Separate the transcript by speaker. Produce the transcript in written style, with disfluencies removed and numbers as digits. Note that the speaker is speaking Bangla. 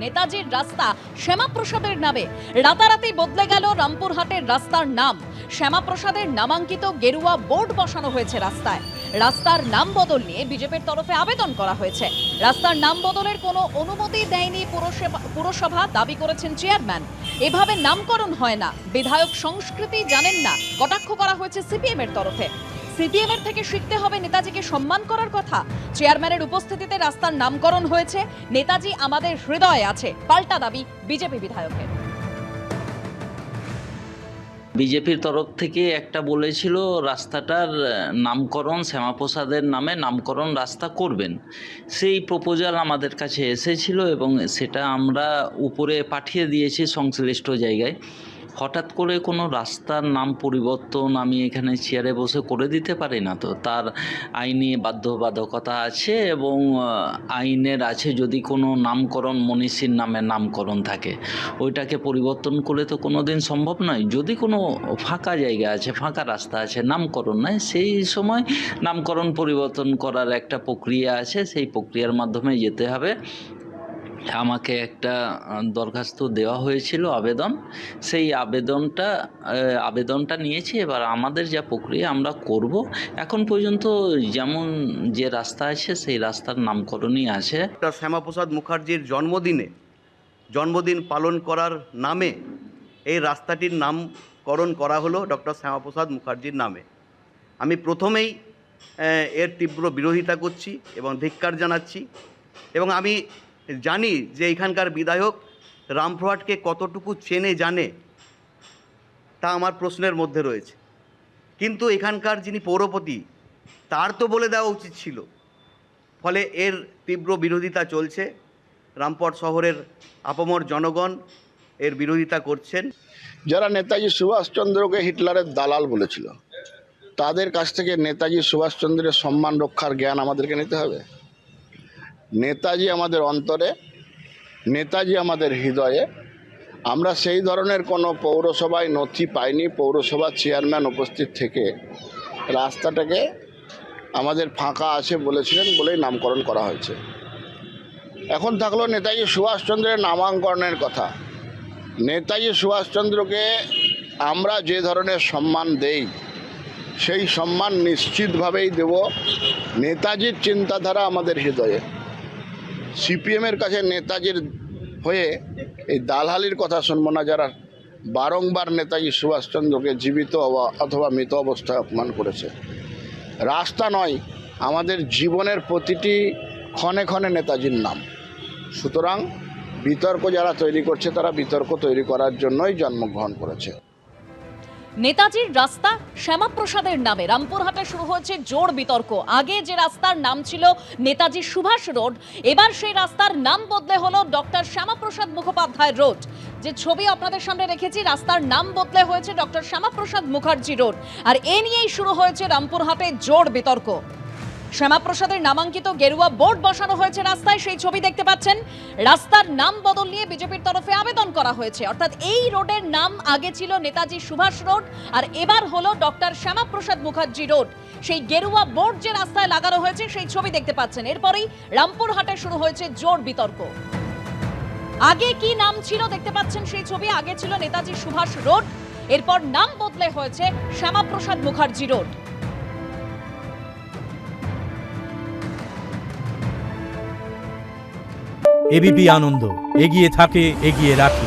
Speaker 1: নেতাজির রাস্তা শ্যামাপ্রসাদের নামে রাতারাতি বদলে গেল রামপুরহাটের রাস্তার নাম। শ্যামাপ্রসাদের নামাঙ্কিত গেরুয়া বোর্ড বসানো হয়েছে রাস্তায়। রাস্তার নাম বদল নিয়ে বিজেপির তরফে আবেদন করা হয়েছে। রাস্তার নাম বদলের কোনো অনুমতি দেয়নি পুরসভা, দাবি করেছেন চেয়ারম্যান। এভাবে নামকরণ হয় না, বিধায়ক সংস্কৃতি জানেন না, কটাক্ষ করা হয়েছে সিপিএম এর তরফে। সিপিএম এর থেকে শিখতে হবে নেতাজিকে সম্মান করার কথা। চেয়ারম্যানের উপস্থিতিতে রাস্তার নামকরণ হয়েছে। নেতাজি আমাদের হৃদয়ে আছে, পাল্টা দাবি বিজেপি বিধায়কের।
Speaker 2: বিজেপির তরফ থেকে একটা বলেছিল রাস্তাটার নামকরণ শ্যামাপ্রসাদের নামে নামকরণ রাস্তা করবেন, সেই প্রপোজাল আমাদের কাছে এসেছিল এবং সেটা আমরা উপরে পাঠিয়ে দিয়েছি সংশ্লিষ্ট জায়গায়। হঠাৎ করে কোনো রাস্তার নাম পরিবর্তন আমি এখানে চেয়ারে বসে করে দিতে পারি না, তো তার আইনি বাধ্যবাধকতা আছে এবং আইনের আছে যদি কোনো নামকরণ মনীষীর নামে নামকরণ থাকে ওইটাকে পরিবর্তন করে তো কোনো দিন সম্ভব নয়। যদি কোনো ফাঁকা জায়গা আছে, ফাঁকা রাস্তা আছে, নামকরণ নয়, সেই সময় নামকরণ পরিবর্তন করার একটা প্রক্রিয়া আছে, সেই প্রক্রিয়ার মাধ্যমে যেতে হবে। আমাকে একটা দরখাস্ত দেওয়া হয়েছিল, আবেদন, সেই আবেদনটা নিয়েছি। এবার আমাদের যা প্রক্রিয়া আমরা করব। এখন পর্যন্ত যেমন যে রাস্তা আছে সেই রাস্তার নামকরণই আছে।
Speaker 3: ডক্টর শ্যামাপ্রসাদ মুখার্জির জন্মদিন পালন করার নামে এই রাস্তাটির নামকরণ করা হলো ডক্টর শ্যামাপ্রসাদ মুখার্জির নামে। আমি প্রথমেই এর তীব্র বিরোধিতা করছি এবং ধিক্কার জানাচ্ছি, এবং আমি জানি যে এখানকার বিধায়ক রামপুরহাটকে কতটুকু চেনে জানে তা আমার প্রশ্নের মধ্যে রয়েছে। কিন্তু এখানকার যিনি পৌরপতি তার তো বলে দেওয়া উচিত ছিল। ফলে এর তীব্র বিরোধিতা চলছে। রামপুরহাট শহরের আপামর জনগণ এর বিরোধিতা করছেন।
Speaker 4: যারা নেতাজি সুভাষচন্দ্রকে হিটলারের দালাল বলেছিল তাদের কাছ থেকে নেতাজি সুভাষচন্দ্রের সম্মান রক্ষার জ্ঞান আমাদেরকে নিতে হবে। নেতাজি আমাদের অন্তরে, নেতাজি আমাদের হৃদয়ে। আমরা সেই ধরনের কোনো পৌরসভায় নথি পাইনি। পৌরসভার চেয়ারম্যান উপস্থিত থেকে রাস্তাটাকে আমাদের ফাঁকা আছে বলেছিলেন বলেই নামকরণ করা হয়েছে। এখন থাকলো নেতাজি সুভাষচন্দ্রের নামাঙ্করণের কথা। নেতাজি সুভাষচন্দ্রকে আমরা যে ধরনের সম্মান দেই সেই সম্মান নিশ্চিতভাবেই দেব। নেতাজির চিন্তাধারা আমাদের হৃদয়ে। সিপিএমের কাছে নেতাজির হয়ে এই দালালির কথা শুনবো না, যারা বারংবার নেতাজি সুভাষচন্দ্রকে জীবিত অথবা মৃত অবস্থায় অপমান করেছে। রাস্তা নয়, আমাদের জীবনের প্রতিটি ক্ষণে ক্ষণে নেতাজির নাম। সুতরাং বিতর্ক যারা তৈরি করছে তারা বিতর্ক তৈরি করার জন্যই জন্মগ্রহণ করেছে।
Speaker 1: নেতাজির রাস্তা শ্যামাপ্রসাদের নামে রামপুরহাটে শুরু হয়েছে জোর বিতর্ক। আগে যে রাস্তার নাম ছিল নেতাজি সুভাষ রোড, এবার সেই রাস্তার নাম বদলে হলো ডক্টর শ্যামাপ্রসাদ মুখোপাধ্যায় রোড। যে ছবি আপনাদের সামনে রেখেছি, রাস্তার নাম বদলে হয়েছে ডক্টর শ্যামাপ্রসাদ মুখার্জি রোড। আর এ নিয়েই শুরু হয়েছে রামপুরহাটে জোর বিতর্ক। শ্যামাপ্রসাদের নামাঙ্কিত গেরুয়া বোর্ড বসানো হয়েছে রাস্তায়, সেই ছবি দেখতে পাচ্ছেন। রাস্তার নাম বদল নিয়ে বিজেপির তরফে আবেদন করা হয়েছে। অর্থাৎ এই রোডের নাম আগে ছিল নেতাজি সুভাষ রোড, আর এবার হলো ডক্টর শ্যামাপ্রসাদ মুখার্জি রোড। সেই গেরুয়া বোর্ড যে রাস্তায় লাগানো হয়েছে সেই ছবি দেখতে পাচ্ছেন। এরপরেই রামপুরহাটে শুরু হয়েছে জোর বিতর্ক। আগে কি নাম ছিল দেখতে পাচ্ছেন সেই ছবি। আগে ছিল নেতাজি সুভাষ রোড, এরপর নাম বদলে হয়েছে শ্যামাপ্রসাদ মুখার্জি রোড।
Speaker 5: এবিপি আনন্দ, এগিয়ে থাকে, এগিয়ে রাখে।